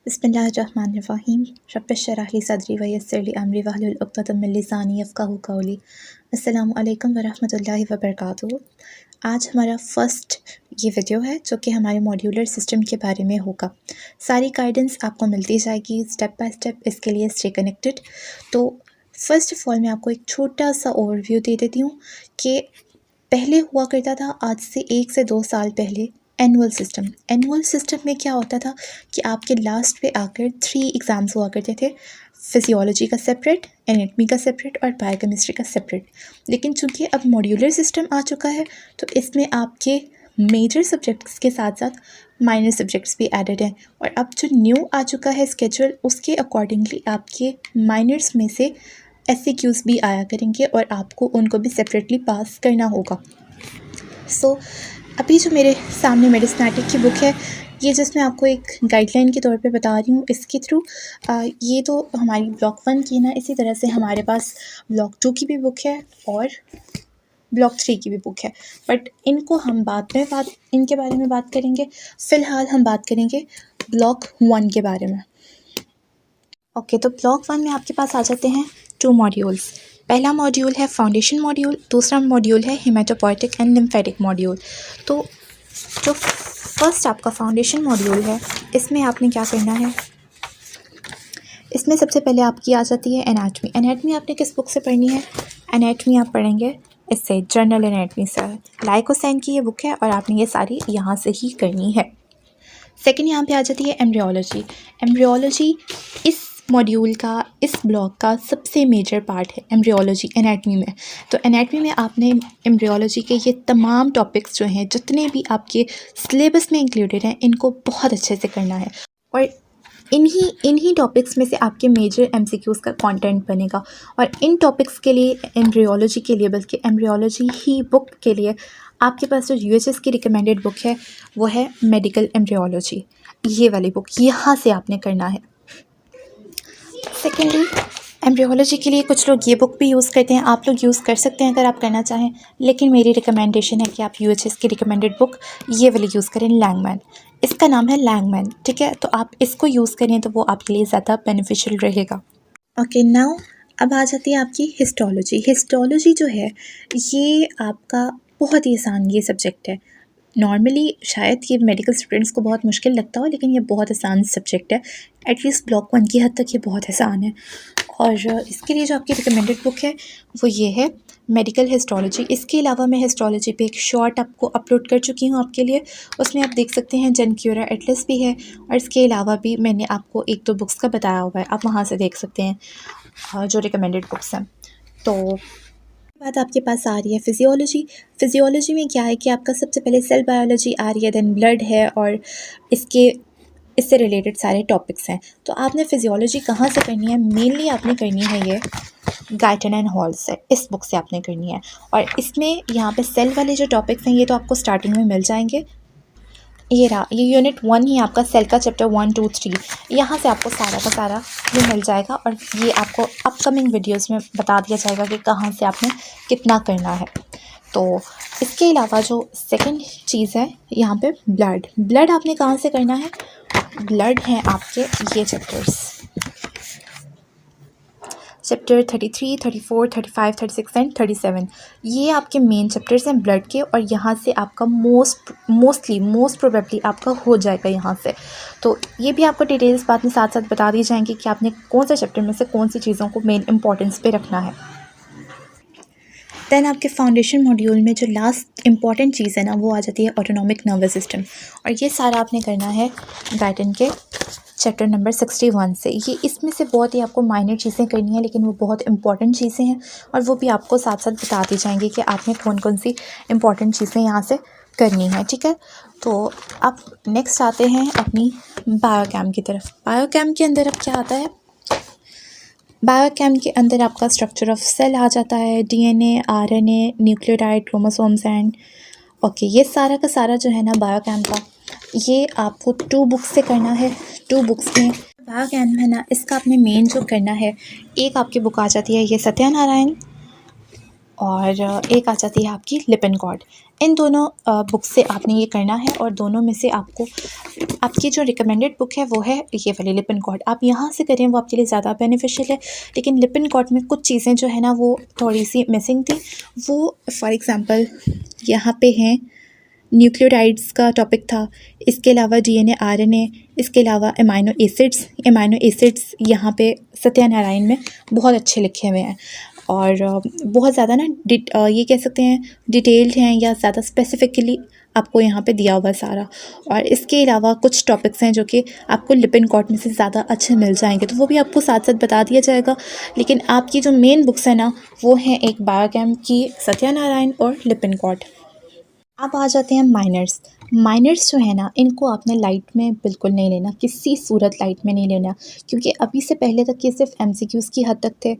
बिस्मिल्लाहिर्रहमानिर्रहीम रब्बिश शरह ली सदरी व यस्सिर ली अमरी वहलुल उक़दतम मिन लिसानी यफ़क़हू क़ौली। अस्सलामु अलैकुम व रहमतुल्लाहि व बरकातुहू। आज हमारा फ़र्स्ट ये वीडियो है जो कि हमारे मॉड्यूलर सिस्टम के बारे में होगा। सारी गाइडेंस आपको मिलती जाएगी स्टेप बाय स्टेप, इसके लिए स्टे कनेक्टेड। तो फ़र्स्ट ऑफ़ ऑल मैं आपको एक छोटा सा ओवरव्यू दे देती हूँ कि पहले हुआ करता था, आज से 1 से 2 साल पहले, एनुअल सिस्टम में क्या होता था कि आपके लास्ट पे आकर 3 एग्ज़ाम्स हुआ करते थे। फिजियोलॉजी का सेपरेट, एनाटमी का सेपरेट और बायोकेमिस्ट्री का सेपरेट। लेकिन चूँकि अब मॉड्यूलर सिस्टम आ चुका है तो इसमें आपके मेजर सब्जेक्ट्स के साथ साथ माइनर सब्जेक्ट्स भी एडेड हैं। और अब जो न्यू आ चुका है स्केड्यूल, उसके अकॉर्डिंगली आपके माइनर्स में से एससीक्यूज़ भी आया करेंगे और आपको उनको भी सेपरेटली पास करना होगा। सो अभी जो मेरे सामने मेडिसिनेटिक की बुक है, ये जिसमें आपको एक गाइडलाइन के तौर पे बता रही हूँ इसके थ्रू। ये तो हमारी ब्लॉक 1 की ना, इसी तरह से हमारे पास ब्लॉक 2 की भी बुक है और ब्लॉक 3 की भी बुक है, बट इनको हम बाद में इनके बारे में बात करेंगे। फ़िलहाल हम बात करेंगे ब्लॉक 1 के बारे में। ओके, तो ब्लॉक 1 में आपके पास आ जाते हैं 2 मॉड्यूल्स। पहला मॉड्यूल है फाउंडेशन मॉड्यूल, दूसरा मॉड्यूल है हेमाटोपोइटिक एंड लिम्फेटिक मॉड्यूल। तो जो फर्स्ट आपका फाउंडेशन मॉड्यूल है, इसमें आपने क्या करना है, इसमें सबसे पहले आपकी आ जाती है एनाटमी। एनाटमी आपने किस बुक से पढ़नी है? एनाटमी आप पढ़ेंगे इससे, जर्नल एनाटमी से। लाइकोसैन की ये बुक है और आपने ये सारी यहाँ से ही करनी है। सेकेंड यहाँ पे आ जाती है एम्ब्रियोलॉजी। एम्ब्रियोलॉजी इस मॉड्यूल का, इस ब्लॉक का सबसे मेजर पार्ट है एम्ब्रियोलॉजी एनाटमी में। तो एनाटमी में आपने एम्ब्रियोलॉजी के ये तमाम टॉपिक्स जो हैं, जितने भी आपके सिलेबस में इंक्लूडेड हैं, इनको बहुत अच्छे से करना है। और इन्हीं टॉपिक्स में से आपके मेजर एमसीक्यूज़ का कंटेंट बनेगा। और इन टॉपिक्स के लिए, एम्ब्रियोलॉजी के लिए, बल्कि एम्ब्रियोलॉजी ही बुक के लिए आपके पास जो यूएचएस की रिकमेंडेड बुक है वो है मेडिकल एम्ब्रियोलॉजी। ये वाली बुक यहाँ से आपने करना है। सेकेंडली, एम्ब्रियोलॉजी के लिए कुछ लोग ये बुक भी यूज़ करते हैं, आप लोग यूज़ कर सकते हैं अगर आप करना चाहें, लेकिन मेरी रिकमेंडेशन है कि आप यूएचएस की रिकमेंडेड बुक ये वाली यूज़ करें, लैंगमैन। इसका नाम है लैंगमैन, ठीक है? तो आप इसको यूज़ करें तो वो आपके लिए ज़्यादा बेनिफिशियल रहेगा। ओके, नाउ अब आ जाती है आपकी हिस्टोलॉजी। हिस्टोलॉजी जो है ये आपका बहुत ही आसान ये सब्जेक्ट है। नॉर्मली शायद ये मेडिकल स्टूडेंट्स को बहुत मुश्किल लगता हो, लेकिन ये बहुत आसान सब्जेक्ट है। एटलीस्ट ब्लॉक 1 की हद तक ये बहुत आसान है। और इसके लिए जो आपकी रिकमेंडेड बुक है वो ये है, मेडिकल हिस्टोलॉजी। इसके अलावा मैं हिस्टोलॉजी पे एक शॉर्ट आपको अपलोड कर चुकी हूँ आपके लिए, उसमें आप देख सकते हैं। जनक्यूरा एटलस भी है और इसके अलावा भी मैंने आपको 1-2 बुक्स का बताया हुआ है, आप वहाँ से देख सकते हैं जो रिकमेंडेड बुक्स हैं। तो बात आपके पास आ रही है फिजियोलॉजी में क्या है कि आपका सबसे पहले सेल बायोलॉजी आ रही है, देन ब्लड है और इससे रिलेटेड सारे टॉपिक्स हैं। तो आपने फिजियोलॉजी कहाँ से करनी है? मेनली आपने करनी है ये गाइटन एंड हॉल से, इस बुक से आपने करनी है। और इसमें यहाँ पे सेल वाले जो टॉपिक्स हैं ये तो आपको स्टार्टिंग में मिल जाएंगे। ये रहा, ये यूनिट 1 ही आपका सेल का चैप्टर 1, 2, 3, यहाँ से आपको सारा का सारा ये मिल जाएगा। और ये आपको अपकमिंग वीडियोस में बता दिया जाएगा कि कहाँ से आपने कितना करना है। तो इसके अलावा जो सेकंड चीज़ है यहाँ पे ब्लड आपने कहाँ से करना है? ब्लड हैं आपके ये चैप्टर 33, 34, 35, 36 एंड 37। ये आपके मेन चैप्टर्स हैं ब्लड के, और यहाँ से आपका मोस्ट प्रोबेबली आपका हो जाएगा यहाँ से। तो ये भी आपको डिटेल्स बाद में साथ साथ बता दी जाएंगी कि आपने कौन सा चैप्टर में से कौन सी चीज़ों को मेन इंपॉर्टेंस पे रखना है। दैन आपके फाउंडेशन मॉड्यूल में जो लास्ट इंपॉर्टेंट चीज़ है ना, वो आ जाती है ऑटोनॉमिक नर्वस सिस्टम। और ये सारा आपने करना है गाइटन के चैप्टर नंबर 61 से। ये इसमें से बहुत ही आपको माइनर चीज़ें करनी है, लेकिन वो बहुत इंपॉर्टेंट चीज़ें हैं और वो भी आपको साथ साथ बता दी जाएंगी कि आपने कौन कौन सी इंपॉर्टेंट चीज़ें यहाँ से करनी है, ठीक है? तो अब नेक्स्ट आते हैं अपनी बायोकेम की तरफ। बायोकेम के अंदर अब क्या आता है? बायोकेम के अंदर आपका स्ट्रक्चर ऑफ सेल आ जाता है, DNA, RNA, nucleotide, chromosomes and okay, ये सारा का सारा जो है ना बायोकेम का, ये आपको 2 बुक्स से करना है। 2 बुक्स में बायोकेम है ना, इसका आपने मेन जो करना है, एक आपकी बुक आ जाती है ये सत्यानारायण और एक आ जाती है आपकी लिपिन गॉड। इन दोनों बुक से आपने ये करना है और दोनों में से आपको आपकी जो रिकमेंडेड बुक है वो है ये वाली लिपिनकॉट। आप यहाँ से करें वो आपके लिए ज़्यादा बेनिफिशियल है, लेकिन लिपिनकॉट में कुछ चीज़ें जो है ना वो थोड़ी सी मिसिंग थी। वो फॉर एग्ज़ाम्पल यहाँ पे हैं, न्यूक्लियोटाइड्स का टॉपिक था, इसके अलावा डीएनए आरएनए, इसके अलावा अमाइनो एसिड्स यहाँ पे सत्यानारायण में बहुत अच्छे लिखे हुए हैं और बहुत ज़्यादा ना ये कह सकते हैं डिटेल्ड हैं या ज़्यादा स्पेसिफिकली आपको यहाँ पे दिया हुआ है सारा। और इसके अलावा कुछ टॉपिक्स हैं जो कि आपको लिपिनकॉट में से ज़्यादा अच्छे मिल जाएंगे, तो वो भी आपको साथ साथ बता दिया जाएगा। लेकिन आपकी जो मेन बुक्स है ना वो हैं एक बायोकेम की सत्यानारायण और लिपिनकॉट। अब आ जाते हैं माइनर्स जो है ना इनको आपने लाइट में बिल्कुल नहीं लेना, किसी सूरत लाइट में नहीं लेना, क्योंकि अभी से पहले तक ये सिर्फ एमसीक्यूज़ की हद तक थे।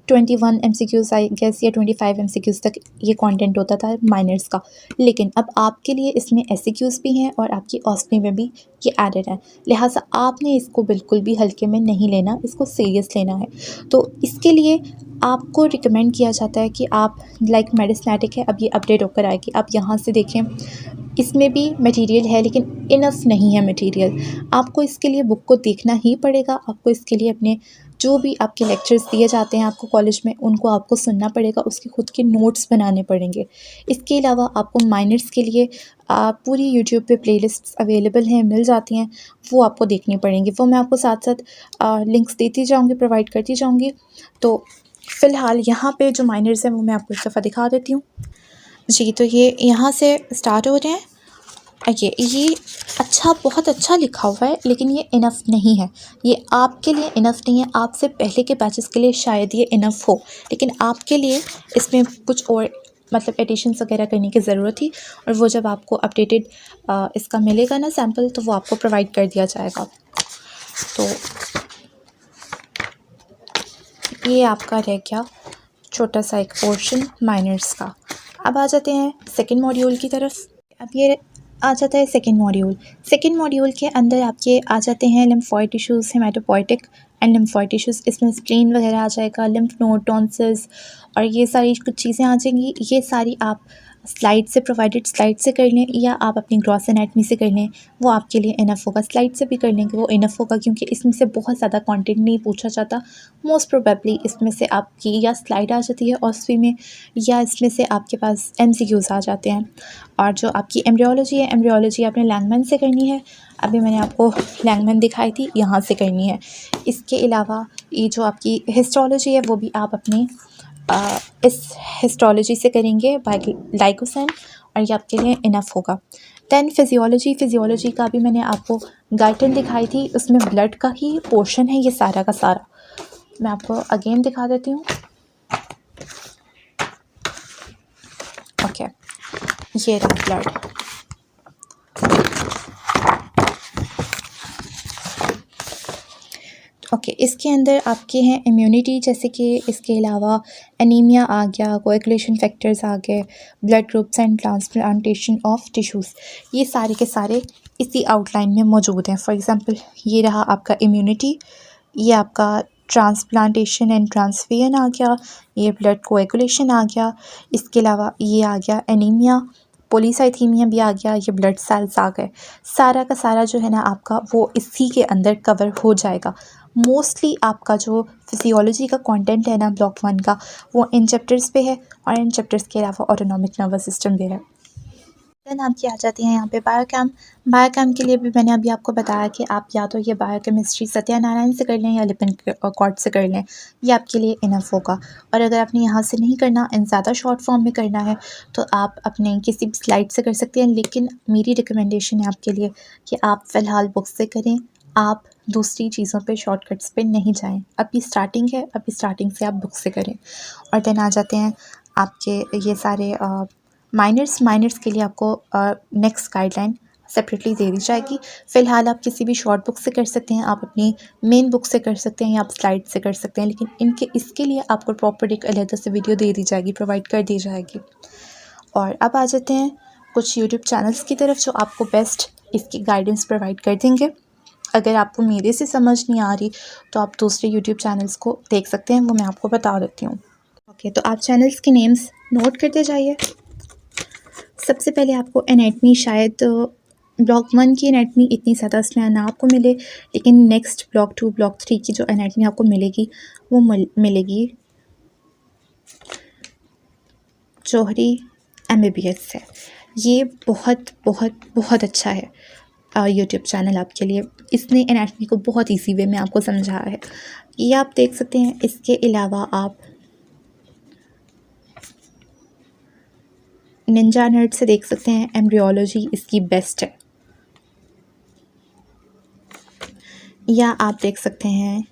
21 एमसीक्यूज़ आई गेस या 25 एमसीक्यूज़ तक ये कंटेंट होता था माइनर्स का। लेकिन अब आपके लिए इसमें एससीक्यूज़ भी हैं और आपकी ऑस्पी में भी ये एडेड है, लिहाजा आपने इसको बिल्कुल भी हल्के में नहीं लेना, इसको सीरियस लेना है। तो इसके लिए आपको रिकमेंड किया जाता है कि आप लाइक मेडिसिनेटिक है, अब ये अपडेट होकर आएगी, आप यहाँ से देखें, इसमें भी मटेरियल है लेकिन इनफ नहीं है मटेरियल। आपको इसके लिए बुक को देखना ही पड़ेगा, आपको इसके लिए अपने जो भी आपके लेक्चर्स दिए जाते हैं आपको कॉलेज में उनको आपको सुनना पड़ेगा, उसके खुद के नोट्स बनाने पड़ेंगे। इसके अलावा आपको माइनर्स के लिए पूरी यूट्यूब पे प्लेलिस्ट्स अवेलेबल हैं, मिल जाती हैं, वो आपको देखनी पड़ेंगी। वो मैं आपको साथ साथ लिंक्स देती जाऊँगी, प्रोवाइड करती जाऊँगी। तो फ़िलहाल यहाँ पे जो माइनर्स हैं वो मैं आपको एक दफ़ा दिखा देती हूँ जी। तो ये यहाँ से स्टार्ट हो रहे हैं, ये अच्छा, बहुत अच्छा लिखा हुआ है लेकिन ये इनफ नहीं है, ये आपके लिए इनफ नहीं है। आपसे पहले के बैचेस के लिए शायद ये इनफ हो, लेकिन आपके लिए इसमें कुछ और मतलब एडिशंस वगैरह करने की ज़रूरत थी, और वो जब आपको अपडेटेड इसका मिलेगा ना सैम्पल, तो वो आपको प्रोवाइड कर दिया जाएगा। तो ये आपका रह गया छोटा सा एक पोर्शन माइनर्स का। अब आ जाते हैं सेकंड मॉड्यूल की तरफ। अब ये आ जाता है सेकंड मॉड्यूल के अंदर आपके आ जाते हैं lymphoid tissues, haematopoietic and lymphoid tissues. इसमें स्प्लीन वगैरह आ जाएगा, लिम्फ नोड, टॉन्सिल्स और ये सारी कुछ चीज़ें आ जाएंगी। ये सारी आप स्लाइड से कर लें या आप अपनी ग्रॉस एनाटमी से कर लें, वो आपके लिए इनफ होगा। स्लाइड से भी कर लेंगे वो इनफ होगा, क्योंकि इसमें से बहुत ज़्यादा कंटेंट नहीं पूछा जाता। मोस्ट प्रोबेबली इसमें से आपकी या स्लाइड आ जाती है ऑस्फी में, या इसमें से आपके पास एमसीक्यूज़ आ जाते हैं। और जो आपकी एम्ब्रियोलॉजी है, एम्ब्रियोलॉजी आपने लैंगमैन से करनी है। अभी मैंने आपको लैंगमैन दिखाई थी, यहाँ से करनी है। इसके अलावा ये जो आपकी हिस्टोलॉजी है वो भी आप अपनी इस हिस्टोलॉजी से करेंगे बाय लाइकोसेन, और ये आपके लिए इनफ होगा। दैन फिजियोलॉजी का भी मैंने आपको गाइडलाइन दिखाई थी, उसमें ब्लड का ही पोर्शन है ये सारा का सारा। मैं आपको अगेन दिखा देती हूँ। ओके, ये रहा ब्लड। ओके, इसके अंदर आपके हैं इम्यूनिटी, जैसे कि इसके अलावा एनीमिया आ गया, कोएगुलेशन फैक्टर्स आ गए, blood groups and transplantation of tissues, ये सारे के सारे इसी आउटलाइन में मौजूद हैं। फॉर एग्जांपल ये रहा आपका इम्यूनिटी, ये आपका ट्रांसप्लांटेशन एंड ट्रांसफ्यूजन आ गया, ये ब्लड कोएगुलेशन आ गया, इसके अलावा ये आ गया एनीमिया, पॉलीसाइथीमिया भी आ गया, ये ब्लड सेल्स आ गए। सारा का सारा जो है ना आपका वो इसी के अंदर कवर हो जाएगा। मोस्टली आपका जो फिजियोलॉजी का कंटेंट है ना ब्लॉक 1 का, वो इन चैप्टर्स पे है, और इन चैप्टर्स के अलावा ऑटोनॉमिक नर्वस सिस्टम भी है। देन आपकी आ जाती हैं यहाँ पे बायोकेम के लिए भी मैंने अभी आपको बताया कि आप या तो ये बायोकेमिस्ट्री सत्यानारायण से कर लें या लिपिनकॉट से कर लें, ये आपके लिए इनफ होगा। और अगर आपने यहाँ से नहीं करना, इन ज़्यादा शॉर्ट फॉर्म में करना है, तो आप अपने किसी भी स्लाइड से कर सकते हैं। लेकिन मेरी रिकमेंडेशन है आपके लिए कि आप फ़िलहाल बुक से करें, आप दूसरी चीज़ों पे शॉर्टकट्स पे नहीं जाएं। अभी स्टार्टिंग है, अभी स्टार्टिंग से आप बुक से करें। और देन आ जाते हैं आपके ये सारे माइनर्स के लिए आपको नेक्स्ट गाइडलाइन सेपरेटली दे दी जाएगी। फ़िलहाल आप किसी भी शॉर्ट बुक से कर सकते हैं, आप अपनी मेन बुक से कर सकते हैं, या आप स्लाइड से कर सकते हैं, लेकिन इसके लिए आपको प्रॉपर एक अलग से वीडियो दे दी जाएगी, प्रोवाइड कर दी जाएगी। और अब आ जाते हैं कुछ यूट्यूब चैनल्स की तरफ जो आपको बेस्ट इसकी गाइडेंस प्रोवाइड कर देंगे। अगर आपको मेरे से समझ नहीं आ रही तो आप दूसरे यूट्यूब चैनल्स को देख सकते हैं, वो मैं आपको बता देती हूँ। ओके, तो आप चैनल्स के नेम्स नोट करते जाइए। सबसे पहले आपको एनाटमी शायद ब्लॉक 1 की एनाटमी इतनी ज़्यादा इसमें ना आपको मिले, लेकिन नेक्स्ट ब्लॉक 2 ब्लॉक 3 की जो एनाटमी आपको मिलेगी वो मिलेगी जौहरी MBBS से। ये बहुत बहुत बहुत अच्छा है यूट्यूब चैनल आपके लिए। इसने एनाटमी को बहुत ईजी वे में आपको समझाया है, ये आप देख सकते हैं। इसके अलावा आप निंजा नर्ड से देख सकते हैं, एम्ब्रियोलॉजी इसकी बेस्ट है। या आप देख सकते हैं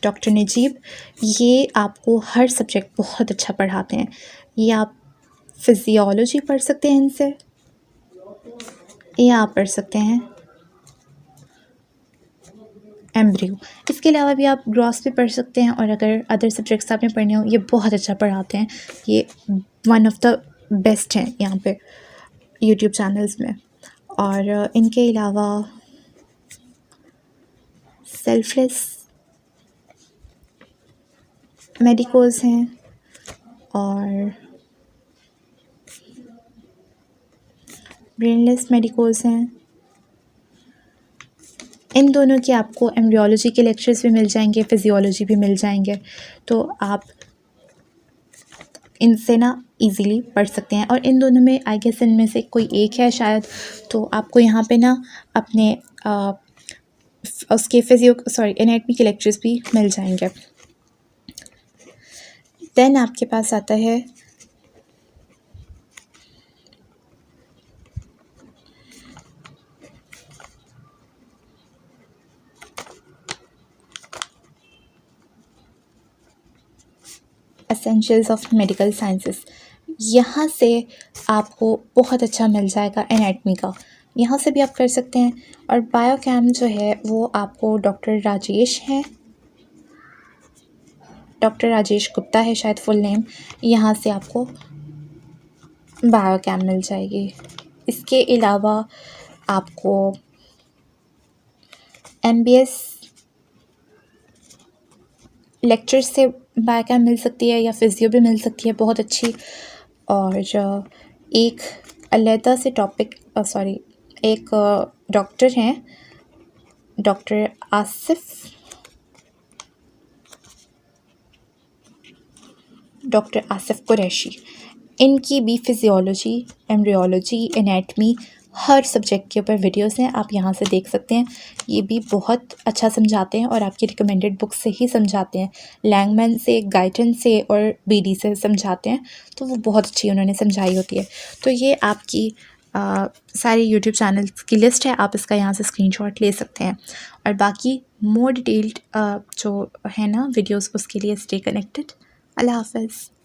डॉक्टर नजीब, ये आपको हर सब्जेक्ट बहुत अच्छा पढ़ाते हैं। ये आप फिजियोलॉजी पढ़ सकते हैं इनसे, या आप पढ़ सकते हैं एम्ब्रियो। इसके अलावा भी आप ग्रॉस भी पढ़ सकते हैं, और अगर अदर सब्जेक्ट्स आपने पढ़ने हो, ये बहुत अच्छा पढ़ाते हैं। ये वन ऑफ द बेस्ट हैं यहाँ पे यूट्यूब चैनल्स में। और इनके अलावा सेल्फलेस मेडिकोज हैं और ब्रेनलेस मेडिकोज हैं। इन दोनों के आपको एम्ब्रियोलॉजी के लेक्चर्स भी मिल जाएंगे, फिजियोलॉजी भी मिल जाएंगे, तो आप इनसे ना इजीली पढ़ सकते हैं। और इन दोनों में आई गेस इनमें से कोई एक है शायद, तो आपको यहाँ पे ना अपने उसके एनाटमी के लेक्चर्स भी मिल जाएंगे। देन आपके पास आता है एसेंशियल्स ऑफ मेडिकल साइंसेस। यहाँ से आपको बहुत अच्छा मिल जाएगा एनाटमी का, यहाँ से भी आप कर सकते हैं। और बायोकेम जो है वो आपको डॉक्टर राजेश गुप्ता है शायद फुल नेम, यहाँ से आपको बायोकेम मिल जाएगी। इसके अलावा आपको MBS लेक्चर से बायोकेम मिल सकती है, या फिजियो भी मिल सकती है बहुत अच्छी। और एक अलहदा से एक डॉक्टर हैं, डॉक्टर आसिफ कुरैशी, इनकी भी फिजियोलॉजी, एम्ब्रियोलॉजी, एनाटमी हर सब्जेक्ट के ऊपर वीडियोस हैं, आप यहाँ से देख सकते हैं। ये भी बहुत अच्छा समझाते हैं और आपकी रिकमेंडेड बुक से ही समझाते हैं, लैंगमैन से, गाइटन से और BD से समझाते हैं, तो वो बहुत अच्छी उन्होंने समझाई होती है। तो ये आपकी सारी यूट्यूब चैनल्स की लिस्ट है, आप इसका यहाँ से स्क्रीनशॉट ले सकते हैं। और बाकी मोर डिटेल्ड जो है ना वीडियोस, उसके लिए स्टे कनेक्टेड। अल्लाह हाफ़िज़।